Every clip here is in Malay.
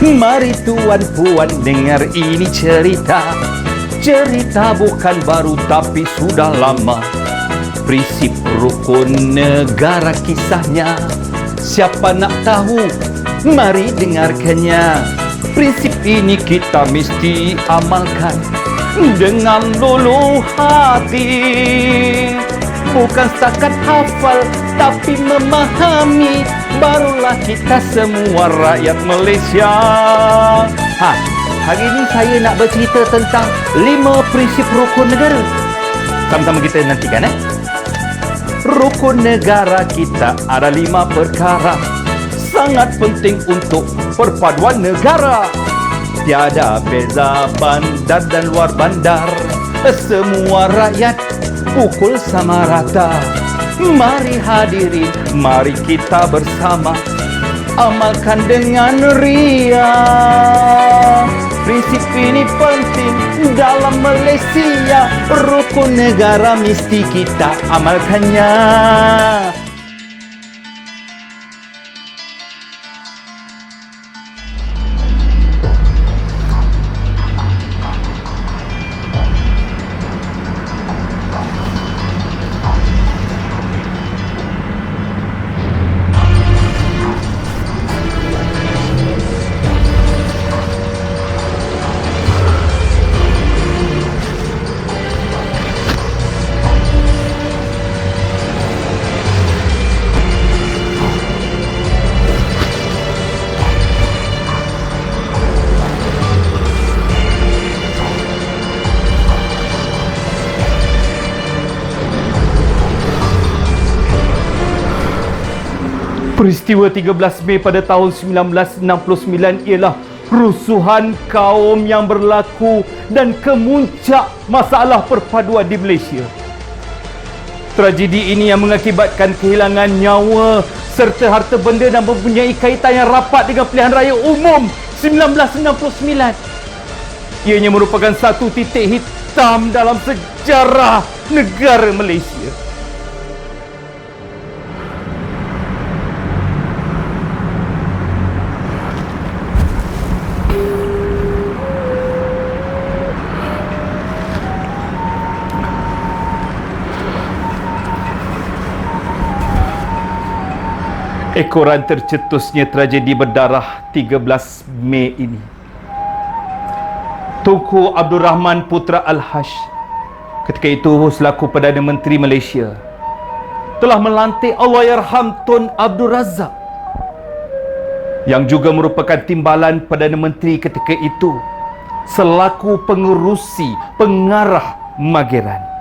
Mari tuan puan dengar ini cerita. Cerita bukan baru tapi sudah lama. Prinsip rukun negara kisahnya. Siapa nak tahu? Mari dengarkannya. Prinsip ini kita mesti amalkan dengan luluh hati. Bukan setakat hafal tapi memahami. Barulah kita semua rakyat Malaysia. Hari ini saya nak bercerita tentang 5 prinsip rukun negara. Sama-sama kita nantikan. Rukun negara kita ada 5 perkara sangat penting untuk perpaduan negara. Tiada beza bandar dan luar bandar. Semua rakyat pukul sama rata. Mari hadirin, mari kita bersama amalkan dengan riang. Prinsip ini penting dalam Malaysia. Rukun negara mesti kita amalkannya. Peristiwa 13 Mei pada tahun 1969 ialah rusuhan kaum yang berlaku dan kemuncak masalah perpaduan di Malaysia. Tragedi ini yang mengakibatkan kehilangan nyawa serta harta benda dan mempunyai kaitan yang rapat dengan pilihan raya umum 1969. Ianya merupakan satu titik hitam dalam sejarah negara Malaysia. Ekoran tercetusnya tragedi berdarah 13 Mei ini. Tunku Abdul Rahman Putra Al-Hash, ketika itu selaku Perdana Menteri Malaysia, telah melantik Allahyarham Tun Abdul Razak yang juga merupakan timbalan Perdana Menteri ketika itu selaku pengerusi pengarah Mageran.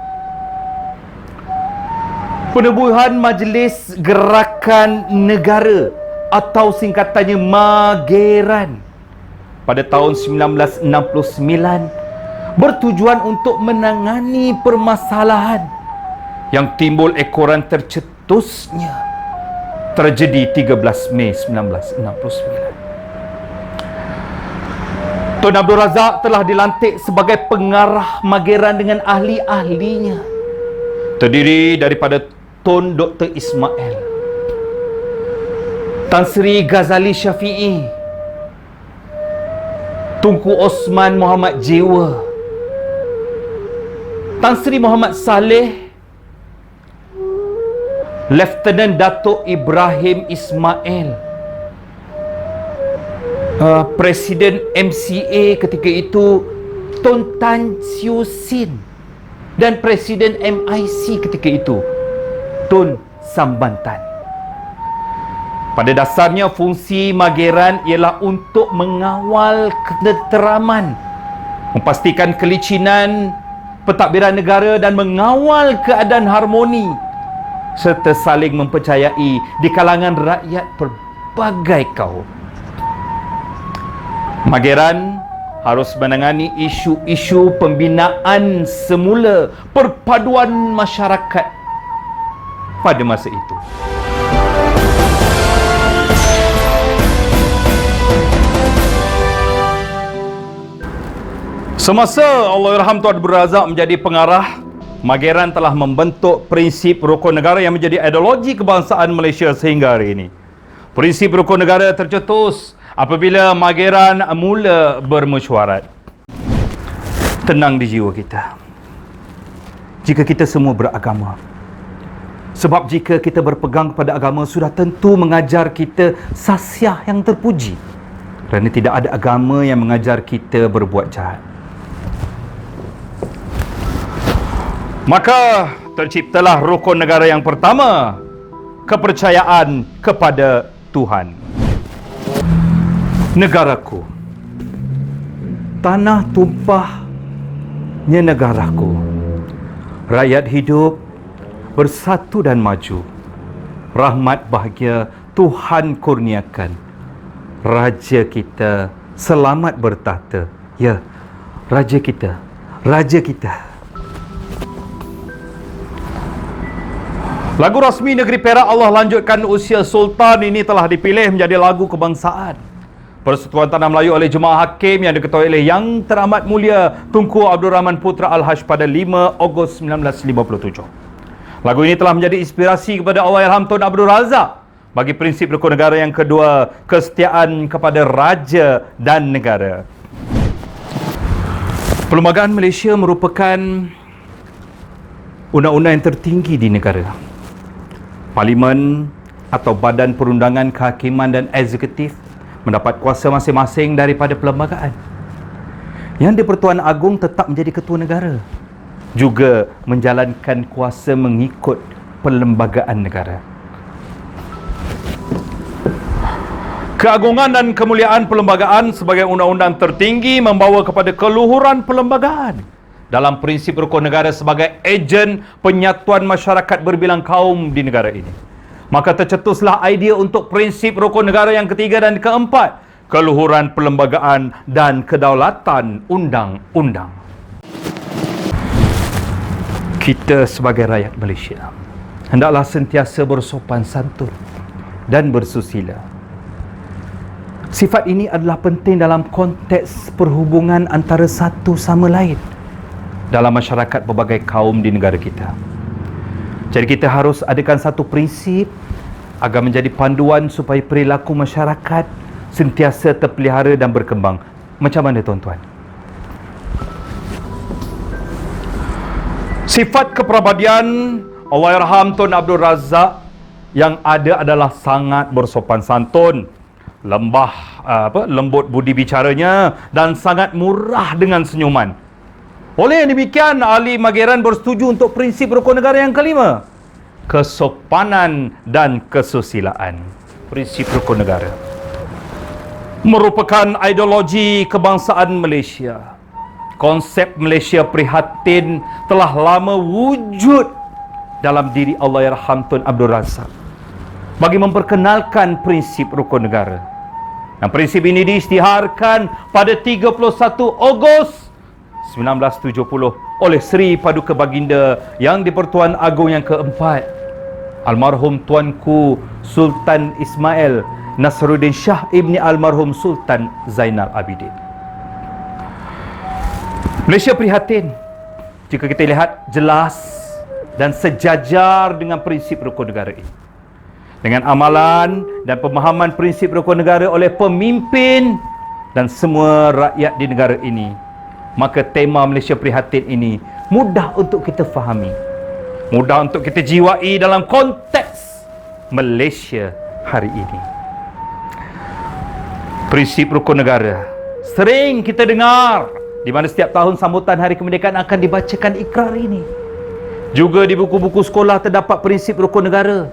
Penubuhan Majlis Gerakan Negara atau singkatannya Mageran pada tahun 1969 bertujuan untuk menangani permasalahan yang timbul ekoran tercetusnya tragedi 13 Mei 1969. Tun Abdul Razak telah dilantik sebagai pengarah Mageran dengan ahli-ahlinya, terdiri daripada Tun Dr. Ismail, Tan Sri Ghazali Syafi'i, Tunku Osman Muhammad Jewa, Tan Sri Muhammad Saleh, Lieutenant Datuk Ibrahim Ismail, Presiden MCA ketika itu Tun Tan Siew Sin, dan Presiden MIC ketika itu Tun Sambantan. Pada dasarnya fungsi Mageran ialah untuk mengawal ketenteraman, memastikan kelicinan pentadbiran negara dan mengawal keadaan harmoni serta saling mempercayai di kalangan rakyat pelbagai kaum. Mageran harus menangani isu-isu pembinaan semula perpaduan masyarakat pada masa itu. Semasa Allahyarham Tun Abdul Razak menjadi pengarah, Mageran telah membentuk prinsip rukun negara yang menjadi ideologi kebangsaan Malaysia sehingga hari ini. Prinsip rukun negara tercetus Apabila mageran mula bermesyuarat, tenang di jiwa kita. Jika kita semua beragama. Sebab jika kita berpegang kepada agama, sudah tentu mengajar kita sasiah yang terpuji. Kerana tidak ada agama yang mengajar kita berbuat jahat. Maka terciptalah rukun negara yang pertama, kepercayaan kepada Tuhan. Negaraku, tanah tumpahnya negaraku. Rakyat hidup bersatu dan maju. Rahmat bahagia Tuhan kurniakan. Raja kita selamat bertahta. Ya, raja kita, raja kita. Lagu rasmi negeri Perak Allah lanjutkan usia Sultan ini telah dipilih menjadi lagu kebangsaan Persatuan Tanah Melayu oleh Jemaah Hakim yang diketuai oleh Yang Teramat Mulia Tunku Abdul Rahman Putra Al-Haj pada 5 Ogos 1957. Lagu ini telah menjadi inspirasi kepada Allahyarham Tun Abdul Razak bagi prinsip rukun negara yang kedua, kesetiaan kepada raja dan negara. Perlembagaan Malaysia merupakan undang-undang yang tertinggi di negara. Parlimen atau badan perundangan kehakiman dan eksekutif mendapat kuasa masing-masing daripada perlembagaan. Yang di-Pertuan Agong tetap menjadi ketua negara, juga menjalankan kuasa mengikut perlembagaan negara. Keagungan dan kemuliaan perlembagaan sebagai undang-undang tertinggi membawa kepada keluhuran perlembagaan dalam prinsip rukun negara sebagai ejen penyatuan masyarakat berbilang kaum di negara ini. Maka tercetuslah idea untuk prinsip rukun negara yang ketiga dan keempat, keluhuran perlembagaan dan kedaulatan undang-undang. Kita sebagai rakyat Malaysia hendaklah sentiasa bersopan santun dan bersusila. Sifat ini adalah penting dalam konteks perhubungan antara satu sama lain dalam masyarakat berbagai kaum di negara kita. Jadi kita harus adakan satu prinsip agar menjadi panduan supaya perilaku masyarakat sentiasa terpelihara dan berkembang. Macam mana tuan-tuan? Sifat kepribadian Allahyarham Tun Abdul Razak yang ada adalah sangat bersopan santun, lembut budi bicaranya dan sangat murah dengan senyuman. Oleh yang demikian, ahli Mageran bersetuju untuk prinsip rukun negara yang kelima, kesopanan dan kesusilaan. Prinsip rukun negara merupakan ideologi kebangsaan Malaysia. Konsep Malaysia prihatin telah lama wujud dalam diri Allahyarham Tun Abdul Razak bagi memperkenalkan prinsip rukun negara. Dan prinsip ini diisytiharkan pada 31 Ogos 1970 oleh Seri Paduka Baginda Yang di-Pertuan Agong yang keempat, almarhum Tuanku Sultan Ismail Nasruddin Shah ibni almarhum Sultan Zainal Abidin. Malaysia prihatin jika kita lihat jelas dan sejajar dengan prinsip rukun negara ini. Dengan amalan dan pemahaman prinsip rukun negara oleh pemimpin dan semua rakyat di negara ini, maka tema Malaysia prihatin ini mudah untuk kita fahami, mudah untuk kita jiwai dalam konteks Malaysia hari ini. Prinsip rukun negara sering kita dengar, di mana setiap tahun sambutan Hari Kemerdekaan akan dibacakan ikrar ini. Juga di buku-buku sekolah terdapat prinsip rukun negara.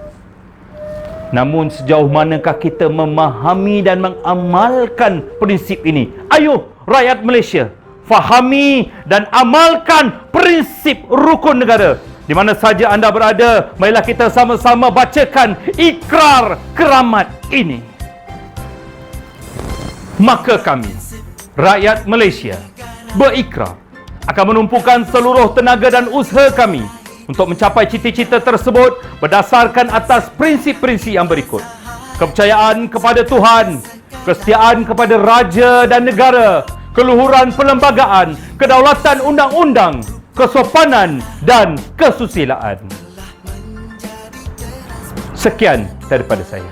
Namun sejauh manakah kita memahami dan mengamalkan prinsip ini? Ayuh rakyat Malaysia, fahami dan amalkan prinsip rukun negara. Di mana saja anda berada, marilah kita sama-sama bacakan ikrar keramat ini. Maka kami, rakyat Malaysia, berikrar akan menumpukan seluruh tenaga dan usaha kami untuk mencapai cita-cita tersebut berdasarkan atas prinsip-prinsip yang berikut: kepercayaan kepada Tuhan, kesetiaan kepada raja dan negara, keluhuran perlembagaan, kedaulatan undang-undang, kesopanan dan kesusilaan. Sekian daripada saya.